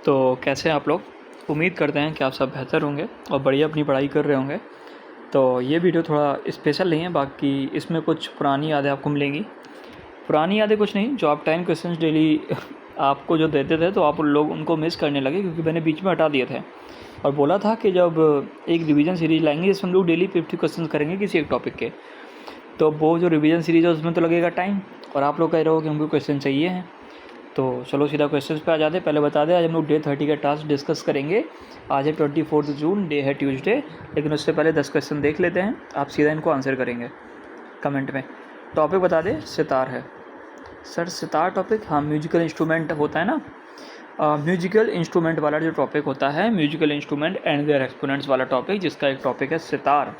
तो कैसे हैं आप लोग। उम्मीद करते हैं कि आप सब बेहतर होंगे और बढ़िया अपनी पढ़ाई कर रहे होंगे। तो ये वीडियो थोड़ा स्पेशल नहीं है, बाकी इसमें कुछ पुरानी यादें आपको मिलेंगी। पुरानी यादें कुछ नहीं, जो आप 10 क्वेश्चंस डेली आपको जो देते थे तो आप लोग उनको मिस करने लगे, क्योंकि मैंने बीच में हटा दिए थे और बोला था कि जब एक रिवीजन सीरीज लाएंगे जिसमें हम लोग डेली 50 क्वेश्चन करेंगे किसी एक टॉपिक के, तो वो जो रिवीजन सीरीज है उसमें तो लगेगा टाइम, और आप लोग कह रहे हो कि हमको क्वेश्चन चाहिए हैं। तो चलो सीधा क्वेश्चंस पे आ जाते हैं। पहले बता दें, आज हम लोग डे 30 का टास्क डिस्कस करेंगे। आज है 24 जून, डे है ट्यूसडे, लेकिन उससे पहले 10 क्वेश्चन देख लेते हैं। आप सीधा इनको आंसर करेंगे कमेंट में। टॉपिक बता दें, सितार है। सर सितार टॉपिक, हाँ म्यूजिकल इंस्ट्रूमेंट होता है ना, म्यूजिकल इंस्ट्रूमेंट वाला जो टॉपिक होता है, musical instrument and their exponents वाला टॉपिक, जिसका एक टॉपिक है सितार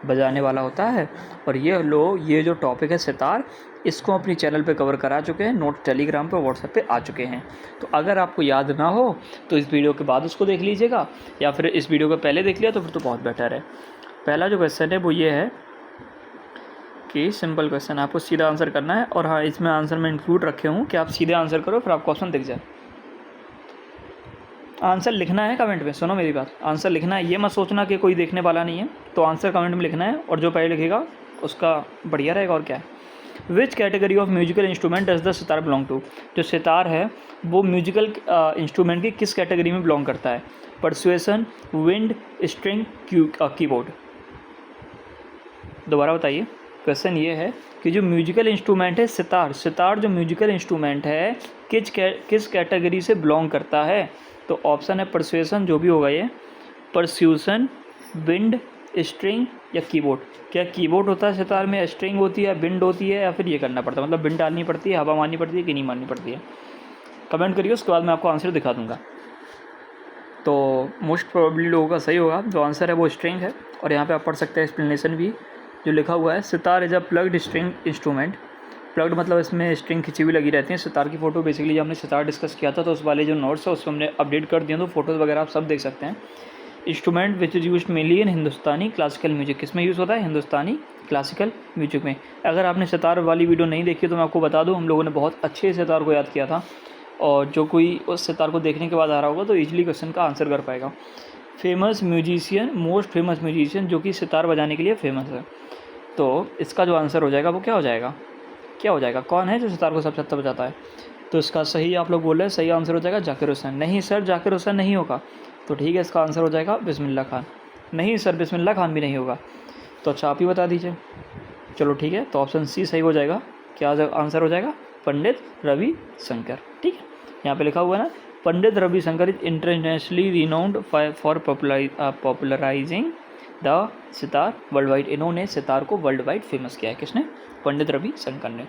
बजाने वाला होता है। और ये जो टॉपिक है सितार, इसको अपनी चैनल पे कवर करा चुके हैं, नोट टेलीग्राम पर व्हाट्सएप पे आ चुके हैं। तो अगर आपको याद ना हो तो इस वीडियो के बाद उसको देख लीजिएगा, या फिर इस वीडियो को पहले देख लिया तो फिर तो बहुत बेटर है। पहला जो क्वेश्चन है वो ये है कि सिंपल क्वेश्चन, आपको सीधा आंसर करना है। और हाँ, इसमें आंसर में इंक्लूड रखे हूँ कि आप सीधे आंसर करो, फिर आपको ऑप्शन दिख जाए। आंसर लिखना है कमेंट में, सुनो मेरी बात, आंसर लिखना है, ये मत सोचना कि कोई देखने वाला नहीं है। तो आंसर कमेंट में लिखना है, और जो पहले लिखेगा उसका बढ़िया रहेगा। और क्या है, which category of musical instrument does the sitar belong to. जो सितार है वो म्यूजिकल इंस्ट्रूमेंट की किस कैटेगरी में बिलोंग करता है। परसुएसन, विंड, स्ट्रिंग, कीबोर्ड। दोबारा बताइए, क्वेश्चन ये है कि जो म्यूजिकल इंस्ट्रूमेंट है सितार जो म्यूजिकल इंस्ट्रूमेंट है किस कैटेगरी से बिलोंग करता है। तो ऑप्शन है परसुएसन, जो भी होगा ये, परस्यूसन, विंड, स्ट्रिंग या कीबोर्ड। क्या कीबोर्ड होता है सितार में, स्ट्रिंग होती है, विंड होती है, या फिर ये करना पड़ता है, मतलब विंड डालनी पड़ती है, हवा मारनी पड़ती है कि नहीं मारनी पड़ती है। कमेंट करिए, उसके बाद मैं आपको आंसर दिखा दूंगा। तो मोस्ट प्रोबेबली लोगों का सही होगा, जो आंसर है वो स्ट्रिंग है। और यहाँ पे आप पढ़ सकते हैं एक्सप्लेनेशन भी जो लिखा हुआ है, sitar is a plucked string instrument. Plucked मतलब इसमें स्ट्रिंग खिंची हुई लगी रहती है। सितार की फ़ोटो बेसिकली जब हमने सितार डिस्कस किया था तो उस वाले जो नोट्स है उसको हमने अपडेट कर दिया, तो फोटोज़ वगैरह आप सब देख सकते हैं। Instrument which is used mainly in Hindustani classical music, किस में यूज़ होता है, हिंदुस्तानी क्लासिकल म्यूजिक में। अगर आपने सितार वाली वीडियो नहीं देखी तो मैं आपको बता दूं, हम लोगों ने बहुत अच्छे सितार को याद किया था, और जो कोई उस सितार को देखने के बाद आ रहा होगा तो ईजिली क्वेश्चन का आंसर कर पाएगा। Famous musician, most famous musician जो कि सितार बजाने के लिए फेमस है। तो इसका जो आंसर हो जाएगा वो क्या हो जाएगा, कौन है जो सितार को सबसे अच्छा बजाता है। तो इसका सही आप लोग बोल रहे हैं, सही आंसर हो जाएगा जाकिर हुसैन। नहीं सर, जाकिर हुसैन नहीं होगा। तो ठीक है, इसका आंसर हो जाएगा बिस्मिल्लाह खान। नहीं सर, बिस्मिल्लाह खान भी नहीं होगा। तो अच्छा आप ही बता दीजिए। चलो ठीक है, तो ऑप्शन सी सही हो जाएगा। क्या आंसर हो जाएगा, पंडित रवि शंकर। ठीक है, यहाँ पे लिखा हुआ है ना, Pandit Ravi Shankar is internationally renowned for popularising the sitar worldwide. इन्होंने सितार को वर्ल्ड वाइड फेमस किया है, किसने, पंडित रवि शंकर ने।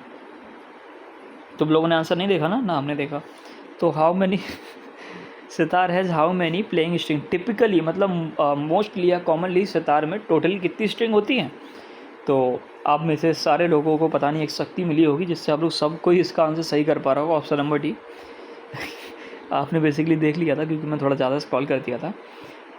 तुम लोगों ने आंसर नहीं देखा ना हमने देखा। तो how many sitar has how many playing string typically, मतलब मोस्टली या कॉमनली सितार में टोटल कितनी स्ट्रिंग होती हैं। तो आप में से सारे लोगों को पता नहीं एक शक्ति मिली होगी जिससे आप लोग सब कोई इसका आंसर सही कर पा रहा होगा। ऑप्शन नंबर डी आपने बेसिकली देख लिया था, क्योंकि मैं थोड़ा ज़्यादा स्क्रॉल कर दिया था।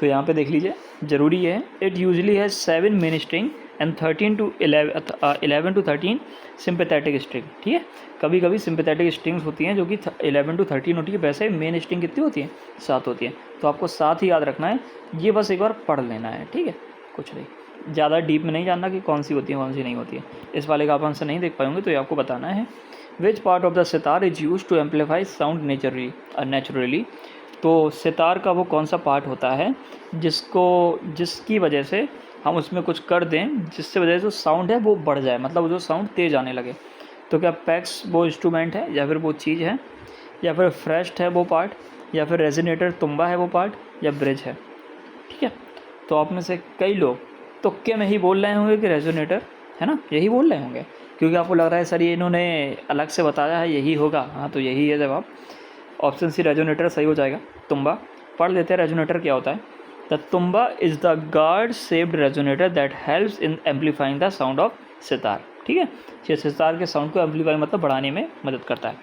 तो यहाँ पे देख लीजिए, ज़रूरी है। It usually has 7 main string and 11 to 13 sympathetic string. ठीक है, कभी कभी सिंपैथेटिक स्ट्रिंग्स होती हैं जो कि 11 to 13 होती है। वैसे मेन स्ट्रिंग कितनी होती है, 7 होती है। तो आपको 7 ही याद रखना है, ये बस एक बार पढ़ लेना है। ठीक है, कुछ नहीं, ज़्यादा डीप में नहीं जानना कि कौन सी होती है कौन सी नहीं होती है। इस वाले का आप आंसर नहीं देख पाएंगे तो ये आपको बताना है। Which part of the sitar is use to amplify sound naturally. तो सितार का वो कौन सा पार्ट होता है जिसकी वजह से हम उसमें कुछ कर दें जिससे वजह से साउंड है वो बढ़ जाए, मतलब जो साउंड तेज आने लगे। तो क्या पैक्स वो इंस्ट्रूमेंट है, या फिर वो चीज़ है, या फिर फ्रेस्ट है वो पार्ट, या फिर रेजोनेटर तुम्बा है वो पार्ट, या ब्रिज है। ठीक है, तो आप में से कई लोग तुक्के में ही बोल रहे होंगे कि रेजोनेटर है ना, यही बोल रहे होंगे, क्योंकि आपको लग रहा है सर ये इन्होंने अलग से बताया है, यही होगा। हाँ, तो यही है जवाब, ऑप्शन सी रेजोनेटर सही हो जाएगा। तुम्बा पढ़ लेते हैं, रेजोनेटर क्या होता है। The tumba is the gourd shaped resonator that helps in amplifying the sound of sitar. ठीक है, ये सितार के साउंड को एम्पलीफाई मतलब बढ़ाने में मदद करता है।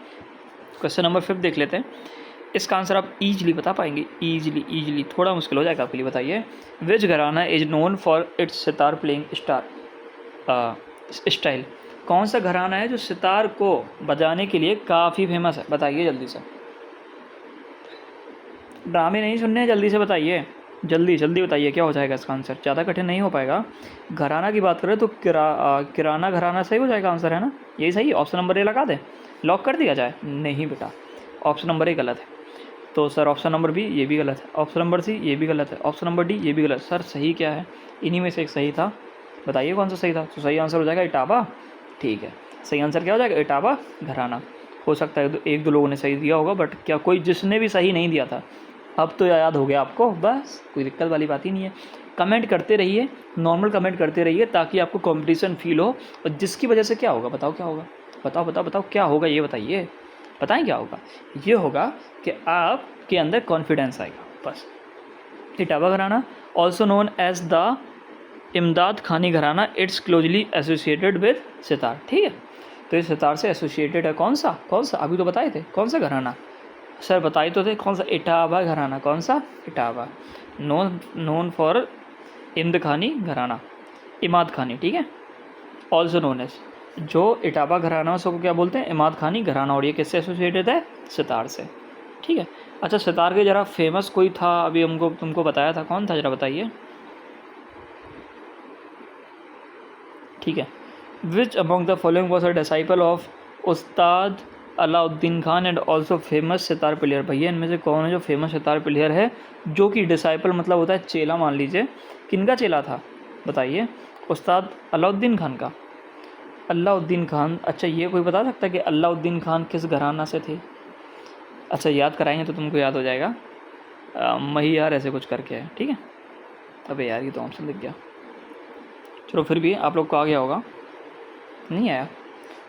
क्वेश्चन नंबर 5 देख लेते हैं। इसका आंसर आप ईजिली बता पाएंगे, ईजिली, थोड़ा मुश्किल हो जाएगा आपके लिए। बताइए, विच घराना is known for its sitar playing style. कौन सा घराना है जो सितार को बजाने के लिए काफ़ी फेमस है, बताइए जल्दी से। ड्रामे नहीं सुनने हैं, जल्दी से बताइए, जल्दी जल्दी बताइए क्या हो जाएगा इसका आंसर। ज़्यादा कठिन नहीं हो पाएगा। घराना की बात करें तो किराना घराना सही हो जाएगा आंसर, है ना? यही सही, ऑप्शन नंबर ए लगा दें, लॉक कर दिया जाए? नहीं बेटा, ऑप्शन नंबर ए गलत है। तो सर ऑप्शन नंबर बी ये भी गलत है, ऑप्शन नंबर सी ये भी गलत है, ऑप्शन नंबर डी ये भी गलत। सर सही क्या है? इन्हीं में से एक सही था, बताइए कौन सा सही था। तो सही आंसर हो जाएगा इटावा। ठीक है, सही आंसर क्या हो जाएगा? इटावा घराना। हो सकता है एक दो लोगों ने सही दिया होगा, बट क्या कोई जिसने भी सही नहीं दिया था, अब तो याद हो गया आपको, बस कोई दिक्कत वाली बात ही नहीं है। कमेंट करते रहिए, नॉर्मल कमेंट करते रहिए, ताकि आपको कंपटीशन फील हो। और जिसकी वजह से क्या होगा, बताओ क्या होगा? बताओ बताओ बताओ क्या होगा, ये बताइए, बताएं क्या होगा? ये होगा कि आपके अंदर कॉन्फिडेंस आएगा, बस। इटावा घराना ऑल्सो नोन एज द इमदाद खानी घराना, it's closely associated with sitar. ठीक है, तो ये सितार से एसोसिएटेड है। कौन सा कौन सा? अभी तो बताए थे, कौन सा घराना? सर बताए तो थे, कौन सा? इटावा घराना। कौन सा? इटावा। नोन फॉर इम्द खानी घराना, इमाद खानी। ठीक है, ऑल्सो नोन एज, जो इटावा घराना उसको क्या बोलते हैं? इमाद खानी घराना। और ये किससे एसोसिएटेड है? सितार से। ठीक है, अच्छा सितार के ज़रा फेमस कोई था, अभी हमको तुमको बताया था, कौन था ज़रा बताइए। ठीक है, which among the following was a disciple of Ustad Alauddin Khan and also famous sitar player. भैया इनमें से कौन है जो फेमस सितार प्लेयर है, जो कि डिसाइपल मतलब होता है चेला, मान लीजिए। किनका चेला था बताइए? उस्ताद अलाउद्दीन खान का। अलाउद्दीन खान, अच्छा ये कोई बता सकता है कि अलाउद्दीन खान किस घराना से थे? अच्छा याद कराएंगे तो तुमको याद हो जाएगा, महियार ऐसे कुछ करके है। ठीक है, अबे यार ये तो ऑप्शन दिख गया, चलो फिर भी आप लोग को आ गया होगा, नहीं आया।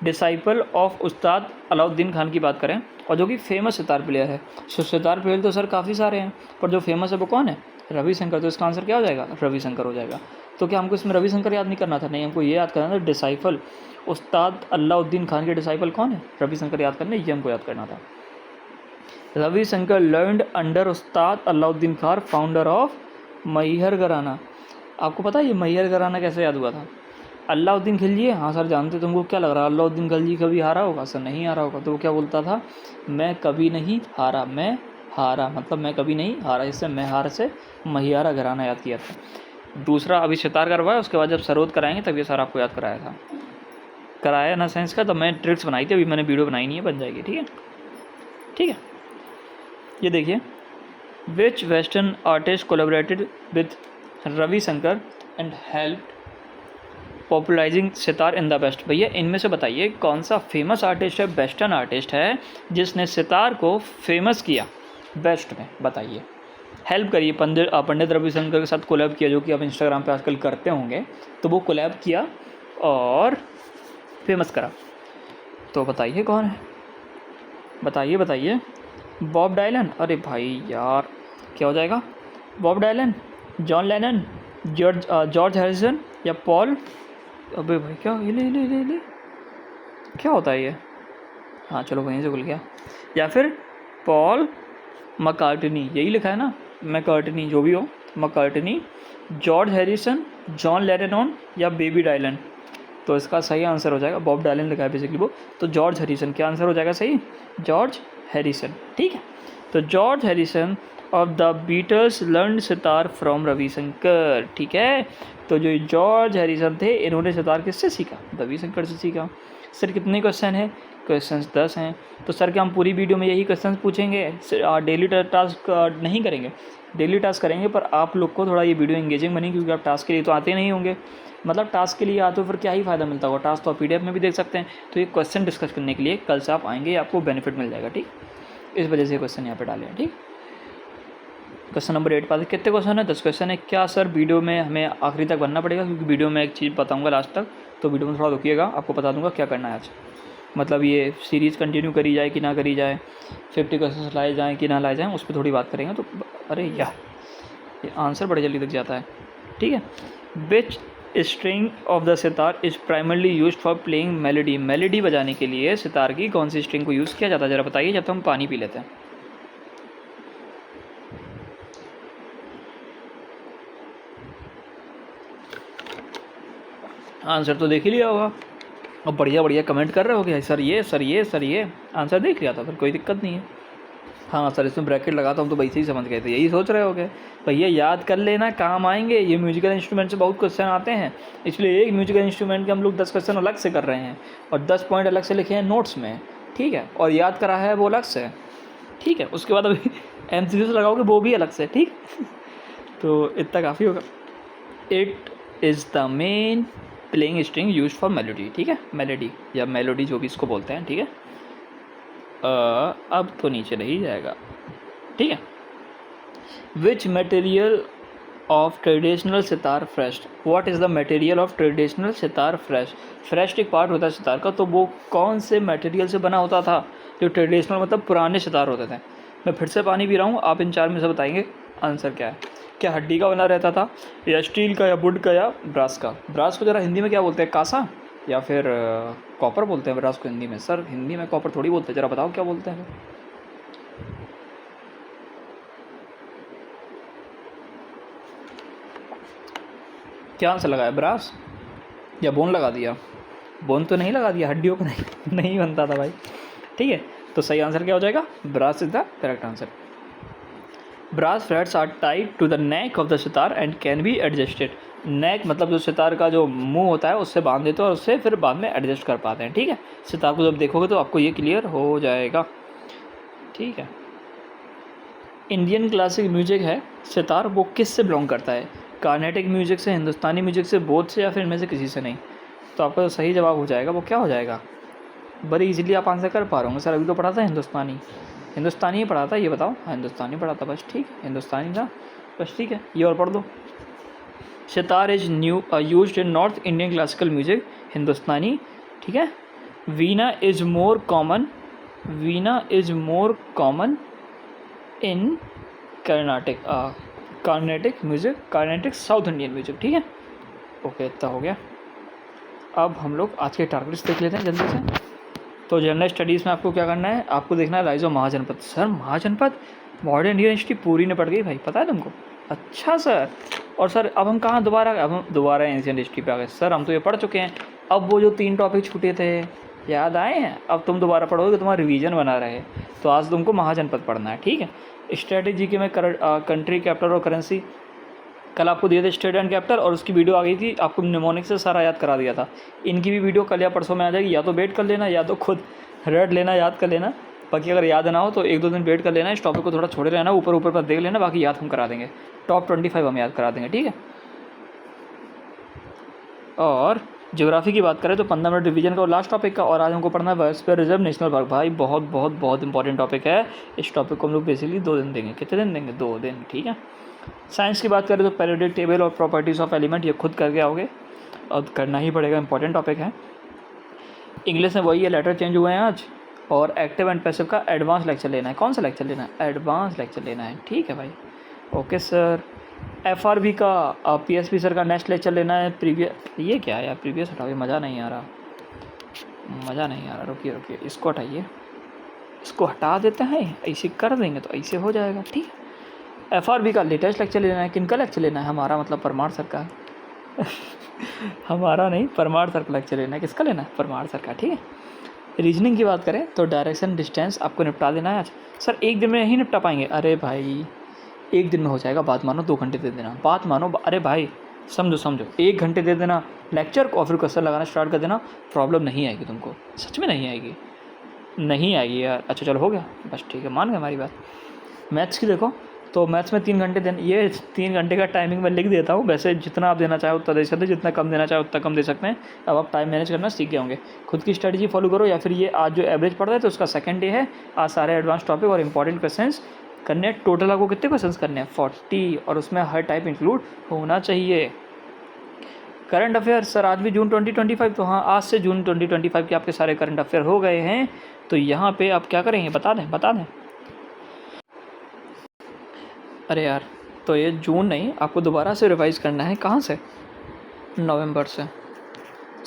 डिसाइपल ऑफ उस्ताद अलाउद्दीन खान की बात करें, और जो कि फेमस सितार प्लेयर है। सितार प्लेयर तो सर काफ़ी सारे हैं, पर जो फेमस है वो कौन है? रविशंकर। तो इसका आंसर क्या हो जाएगा? रविशंकर हो जाएगा। तो क्या हमको इसमें रविशंकर याद नहीं करना था? नहीं, हमको ये याद करना था डिसाइपल उस्ताद अलाउद्दीन खान के डिसाइपल कौन है? रविशंकर याद करना, ये हमको याद करना था। Ravishankar learned under Ustad Alauddin Khan, founder of Maihar घराना। आपको पता है ये मैहर घराना कैसे याद हुआ था? अलाउद्दीन खिलजी, हाँ सर जानते। तुमको क्या लग रहा है अलाउद्दीन खिलजी कभी हारा होगा? सर नहीं हारा होगा। तो वो क्या बोलता था? मैं कभी नहीं हारा, मैं हारा मतलब मैं कभी नहीं हारा, इससे मैं हार से महियारा घराना याद किया था। दूसरा अभी सितार करवाया, उसके बाद जब सरोद कराएंगे तब ये सर आपको याद कराया था, कराया ना साइंस का। तो मैं ट्रिक्स बनाई थी, अभी मैंने वीडियो बनाई नहीं है, बन जाएगी। ठीक है, ठीक है। ये देखिए, which western artist collaborated with Ravi Shankar and help popularising sitar in the west. भैया इनमें से बताइए कौन सा फेमस आर्टिस्ट है, वेस्टर्न आर्टिस्ट है, जिसने सितार को फेमस किया वेस्ट में? बताइए, हेल्प करिए। पंडित रविशंकर के साथ कोलैब किया, जो कि आप इंस्टाग्राम पे आजकल करते होंगे, तो वो कोलैब किया और फेमस करा। तो बताइए कौन है, बताइए बताइए। Bob Dylan? अरे भाई यार क्या हो जाएगा? Bob Dylan, John Lennon, George Harrison या पॉल? अबे भाई क्या ले क्या होता है ये? हाँ चलो वहीं से खुल गया। या फिर पॉल मकार्टनी, यही लिखा है ना, मैकार्टनी जो भी हो, McCartney, George Harrison, John Lennon या बेबी डायलन। तो इसका सही आंसर हो जाएगा, बॉब डायलन लिखा है बेसिकली वो, तो जॉर्ज हैरिसन। क्या आंसर हो जाएगा सही? George Harrison. ठीक है, तो George Harrison of the Beatles learn sitar from Ravi Shankar. ठीक है, तो जो जॉर्ज हैरिसन थे, इन्होंने सितार किससे सीखा? रविशंकर से सीखा। सर कितने क्वेश्चन हैं? क्वेश्चन 10 हैं। तो सर क्या हम पूरी वीडियो में यही क्वेश्चन पूछेंगे? डेली टास्क नहीं करेंगे, डेली टास्क करेंगे, पर आप लोग को थोड़ा ये वीडियो इंगेजिंग बनी, क्योंकि आप टास्क के लिए तो आते नहीं होंगे। मतलब टास्क के लिए आते हो फिर क्या ही फ़ायदा मिलता होगा? टास्क तो आप PDF में भी देख सकते हैं। तो ये क्वेश्चन डिस्कस करने के लिए कल से आप आएंगे, आपको बेनिफिट मिल जाएगा। ठीक, इस वजह से क्वेश्चन यहाँ पे डाले हैं। ठीक, क्वेश्चन नंबर 8 पास। कितने क्वेश्चन है? 10 क्वेश्चन है। क्या सर वीडियो में हमें आखिरी तक बनना पड़ेगा? क्योंकि वीडियो में एक चीज़ बताऊंगा लास्ट तक, तो वीडियो में थोड़ा रुकिएगा, आपको बता दूंगा क्या करना है आज। मतलब ये सीरीज़ कंटिन्यू करी जाए कि ना करी जाए, 50 क्वेश्चन लाए जाएँ कि ना लाए जाएँ, उस पर थोड़ी बात करेंगे। तो अरे यार ये आंसर बड़े जल्दी तक जाता है। ठीक है, विच string of the sitar is primarily used for playing melody. Melody बजाने के लिए सितार की कौन सी स्ट्रिंग को यूज़ किया जाता है? ज़रा बताइए, जब तक हम पानी पी लेते हैं। आंसर तो देख ही लिया होगा, अब बढ़िया बढ़िया कमेंट कर रहे हो कि सर ये सर ये सर ये, आंसर देख लिया था, फिर कोई दिक्कत नहीं है। हाँ सर, इसमें ब्रैकेट लगाता हूँ तो वैसे ही समझ गए थे, यही सोच रहे होगे भैया याद कर लेना, काम आएंगे ये म्यूजिकल इंस्ट्रूमेंट से बहुत क्वेश्चन आते हैं, इसलिए एक म्यूजिकल इंस्ट्रूमेंट के हम लोग 10 क्वेश्चन अलग से कर रहे हैं और 10 पॉइंट अलग से लिखे हैं नोट्स में, ठीक है, और याद करा है वो अलग से, ठीक है। उसके बाद अभी MCQs लगाओगे वो भी अलग से, ठीक। तो इतना काफ़ी होगा। It is the main playing string use for melody, ठीक है, मेलोडी या मेलोडी जो भी इसको बोलते हैं, ठीक है। अब तो नीचे नहीं जाएगा, ठीक है। Which material of traditional sitar फ्रेस्ट, what is the material of traditional sitar फ्रेस्ट, फ्रेस्ट एक पार्ट होता है सितार का, तो वो कौन से मटेरियल से बना होता था, जो ट्रेडिशनल मतलब पुराने सितार होते थे। मैं फिर से पानी पी रहा हूँ, आप इन 4 में से बताएंगे आंसर क्या है। क्या हड्डी का बना रहता था, या स्टील का, या वुड का, या ब्रास का। ब्रास को ज़रा हिंदी में क्या बोलते हैं, कासा, या फिर कॉपर बोलते हैं ब्रास को हिंदी में। सर हिंदी में कॉपर थोड़ी बोलते हैं, ज़रा बताओ क्या बोलते हैं। क्या आंसर लगाया, ब्रास या बोन लगा दिया, बोन तो नहीं लगा दिया, हड्डियों को नहीं बनता था भाई, ठीक है। तो सही आंसर क्या हो जाएगा, brass is the correct answer. Brass flats are tied to the neck of the sitar and can be adjusted. Neck मतलब जो सितार का जो मुंह होता है उससे बांध देते हैं और उससे फिर बाद में एडजस्ट कर पाते हैं, ठीक है। सितार को जब देखोगे तो आपको ये क्लियर हो जाएगा, ठीक है। इंडियन क्लासिक म्यूजिक है सितार, वो किस से बिलोंग करता है, कार्नेटिक म्यूजिक से, हिंदुस्तानी म्यूजिक से, बोथ से, या फिर इनमें से किसी से नहीं। तो आपका जो सही जवाब हो जाएगा वो क्या हो जाएगा, बड़ी इजीली आप आंसर कर पा रहे होंगे। सर अभी तो पढ़ा था हिंदुस्तानी, हिंदुस्तानी ही पढ़ा था, ये बताओ। हाँ हिंदुस्तानी पढ़ा था, बस ठीक, हिंदुस्तानी था बस, ठीक है। ये और पढ़ दो, sitar is used in north Indian classical music, Hindustani, ठीक है। Veena is more common, veena is more common in Carnatic, Carnatic music, Carnatic south Indian music, ठीक है। ओके इतना हो गया। अब हम लोग आज के टारगेट्स देख लेते हैं जल्दी से। तो जनरल स्टडीज़ में आपको क्या करना है, आपको देखना है rise of Mahajanapada. Sir Mahajanapada modern Indian history पूरी ने पढ़ गई भाई, पता है तुमको। अच्छा सर, और सर अब हम कहाँ दोबारा, अब हम दोबारा एंशिएंट हिस्ट्री पे आ गए। सर हम तो ये पढ़ चुके हैं, अब वो जो 3 टॉपिक छूटे थे याद आए हैं, अब तुम दोबारा पढ़ोगे, तुम्हारा रिवीजन बना रहे। तो आज तुमको महाजनपद पढ़ना है, ठीक है। स्ट्रेटेजी के में कंट्री, कैपिटल और करेंसी कल आपको दिए थे, स्टेट एंड कैपिटल, और उसकी वीडियो आ गई थी, आपको निमोनिक से सारा याद करा दिया था। इनकी भी वीडियो कल या परसों में आ जाएगी, या तो वेट कर लेना या तो खुद रट लेना, याद कर लेना। बाकी अगर याद ना हो तो 1-2 दिन वेट कर लेना, इस टॉपिक को थोड़ा छोड़े रहना, ऊपर ऊपर पर देख लेना, बाकी याद हम करा देंगे। टॉप 25 हम याद करा देंगे, ठीक है। और ज्योग्राफी की बात करें तो 15 मिनट रिवीजन का और लास्ट टॉपिक का, और आज हमको पढ़ना है बायोस्फीयर रिजर्व नेशनल पार्क। भाई बहुत बहुत बहुत इंपॉर्टेंट टॉपिक है, इस टॉपिक को हम लोग बेसिकली 2 दिन देंगे। कितने दिन देंगे, 2 दिन, ठीक है। साइंस की बात करें तो पीरियोडिक टेबल और प्रॉपर्टीज़ ऑफ एलिमेंट, ये खुद करके आओगे और करना ही पड़ेगा, इंपॉर्टेंट टॉपिक है। इंग्लिश में वही है, लेटर चेंज हुए हैं आज। और एक्टिव एंड पैसिव का एडवांस लेक्चर लेना है। कौन सा लेक्चर लेना है, एडवांस लेक्चर लेना है, ठीक है भाई। Okay sir. FRB का PSP सर का नेक्स्ट लेक्चर लेना है। प्रीवियस, ये क्या है यार, प्रीवियस हटाओ, मज़ा नहीं आ रहा, मज़ा नहीं आ रहा, रुकिए रुकिए, इसको हटाइए, इसको हटा देते हैं, ऐसे कर देंगे तो ऐसे हो जाएगा, ठीक है। FRB का लेटेस्ट लेक्चर लेना है। किन का लेक्चर लेना है, हमारा मतलब परमार सर का हमारा नहीं, परमार सर का लेक्चर लेना है। किसका लेना है, परमार सर का, ठीक है। रीजनिंग की बात करें तो डायरेक्शन, डिस्टेंस आपको निपटा देना है आज। सर 1 दिन में नहीं निपटा पाएंगे, अरे भाई 1 दिन में हो जाएगा, बात मानो, 2 घंटे दे देना, बात मानो, अरे भाई समझो 1 घंटे दे देना लेक्चर को, और फिर क्वेश्चन लगाना स्टार्ट कर देना, प्रॉब्लम नहीं आएगी तुमको, सच में नहीं आएगी, नहीं आएगी यार। अच्छा चलो हो गया, बस ठीक है, मान गए हमारी बात। मैथ्स की देखो तो मैथ्स में 3 घंटे देना, ये 3 घंटे का टाइमिंग मैं लिख देता हूँ, वैसे जितना आप देना चाहो उतना दे सकते हैं, जितना कम देना चाहो उतना कम दे सकते हैं। अब आप टाइम मैनेज करना सीख गए होंगे। खुद की स्ट्रेटजी फॉलो करो, या फिर ये आज जो एवरेज पढ़ रहे हैं तो उसका सेकंड डे है, आज सारे एडवांस टॉपिक और इंपॉर्टेंट क्वेश्चंस करने हैं। टोटल आपको कितने क्वेश्चंस करने हैं, 40, और उसमें हर टाइप इंक्लूड होना चाहिए। करंट अफेयर सर आज भी जून 2025, तो हाँ आज से जून 2025 के आपके सारे करंट अफेयर हो गए हैं। तो यहाँ पे आप क्या करेंगे, बता दें। अरे यार तो ये जून नहीं, आपको दोबारा से रिवाइज़ करना है। कहाँ से, नवंबर से।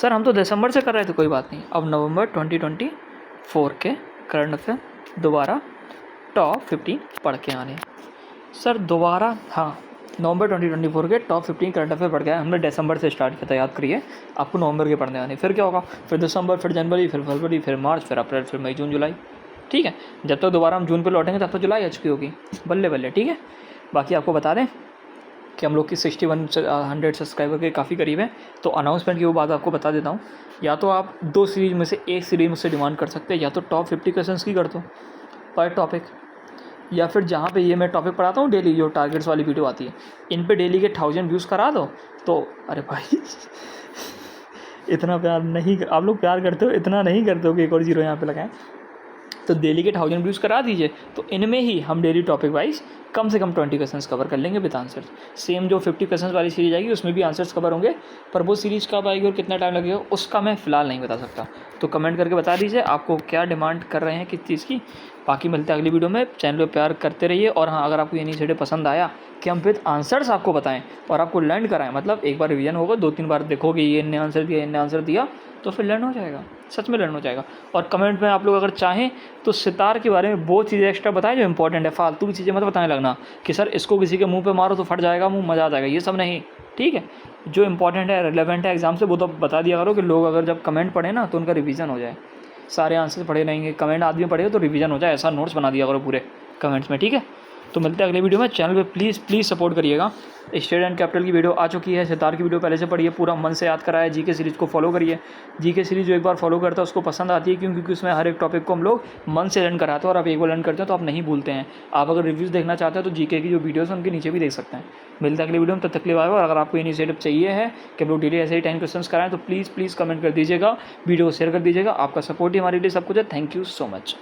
सर हम तो दिसंबर से कर रहे थे, कोई बात नहीं। अब नवंबर 2024 के करंट अफेयर दोबारा टॉप 15 पढ़ के आने। सर दोबारा, हाँ नवंबर 2024 के टॉप 15 करंट अफेयर पढ़ के आए। हमने दिसंबर से स्टार्ट किया था, याद करिए, आपको नवंबर के पढ़ने आने। फिर क्या होगा, फिर दिसंबर, फिर जनवरी, फिर फरवरी, फिर मार्च, फिर अप्रैल, फिर मई, जून, जुलाई, ठीक है। जब तक दोबारा हम जून पे लौटेंगे तब तक जुलाई आ चुकी होगी, बल्ले बल्ले, ठीक है। बाकी आपको बता दें कि हम लोग की 6100 सब्सक्राइबर के काफ़ी करीब है। तो अनाउंसमेंट की वो बात आपको बता देता हूँ, या तो आप 2 सीरीज़ में से एक सीरीज़ मुझसे डिमांड कर सकते हैं, या तो टॉप 50 क्वेश्चंस की कर दो पर टॉपिक, या फिर जहाँ पे ये मैं टॉपिक पढ़ाता हूँ डेली, जो टारगेट्स वाली वीडियो आती है, इन पे डेली के 1000 व्यूज़ करा दो। तो अरे भाई इतना प्यार नहीं, आप लोग प्यार करते हो, इतना नहीं करते हो कि एक और जीरो यहाँ पे लगाएं। तो डेली के 1000 व्यूज़ करा दीजिए, तो इनमें ही हम डेली टॉपिक वाइज कम से कम 20 क्वेश्चंस कवर कर लेंगे विद आंसर। सेम जो 50 क्वेश्चंस वाली सीरीज आएगी उसमें भी आंसर्स कवर होंगे, पर वो सीरीज़ कब आएगी और कितना टाइम लगेगा उसका मैं फ़िलहाल नहीं बता सकता। तो कमेंट करके बता दीजिए आपको क्या डिमांड कर रहे हैं किस चीज़ की। बाकी मिलते हैं अगली वीडियो में, चैनल पर प्यार करते रहिए। और हाँ, अगर आपको ये इनिशिएटिव पसंद आया कि हम विद आंसर्स आपको बताएं और आपको लर्न कराएं, मतलब एक बार रिवीजन होगा, 2-3 बार देखोगे ये इनने आंसर दिया, इनने आंसर दिया, तो फिर लर्न हो जाएगा, सच में लर्न हो जाएगा। और कमेंट में आप लोग अगर चाहें तो सितार के बारे में बहुत चीज़ें एक्स्ट्रा बताएं जो इंपॉर्टेंट है, फालतू की चीज़ें मत बताने लगना कि सर इसको किसी के मुंह पे मारो तो फट जाएगा मुंह, मज़ा आ जाएगा, ये सब नहीं, ठीक है। जो इंपॉर्टेंट है, रिलेवेंट है एग्जाम से, वो तो बता दिया करो कि लोग अगर जब कमेंट पढ़े ना तो उनका रिवीजन हो जाए। सारे आंसर पढ़े रहेंगे, कमेंट आदमी पढ़ेगा तो रिवीजन हो जाए, ऐसा नोट्स बना दिया करो पूरे कमेंट्स में, ठीक है। तो मिलते हैं अगले वीडियो में, चैनल पे प्लीज़ सपोर्ट करिएगा। स्टेट एंड कैपिटल की वीडियो आ चुकी है, सितार की वीडियो पहले से पढ़िए, पूरा मन से याद कराया। जीके सीरीज़ को फॉलो करिए, जीके सीरीज़ जो एक बार फॉलो करता है उसको पसंद आती है, क्योंकि उसमें हर एक टॉपिक को हम लोग मन से लर्न कराते हैं, और आप एक बार लर्न करते हैं तो आप नहीं भूलते हैं। आप अगर रिव्यूज़ देखना चाहते हैं तो जीके की जो वीडियोज़ हैं उनके नीचे भी देख सकते हैं। मिलते हैं अगली वीडियो में, तब तक के लिए बाय। और अगर आपको इनिशिएटिव चाहिए है कि हम लोग डेली ऐसे ही 10 क्वेश्चंस कराएं तो प्लीज़ कमेंट कर दीजिएगा, वीडियो को शेयर कर दीजिएगा। आपका सपोर्ट ही हमारे लिए सब कुछ है। Thank you so much.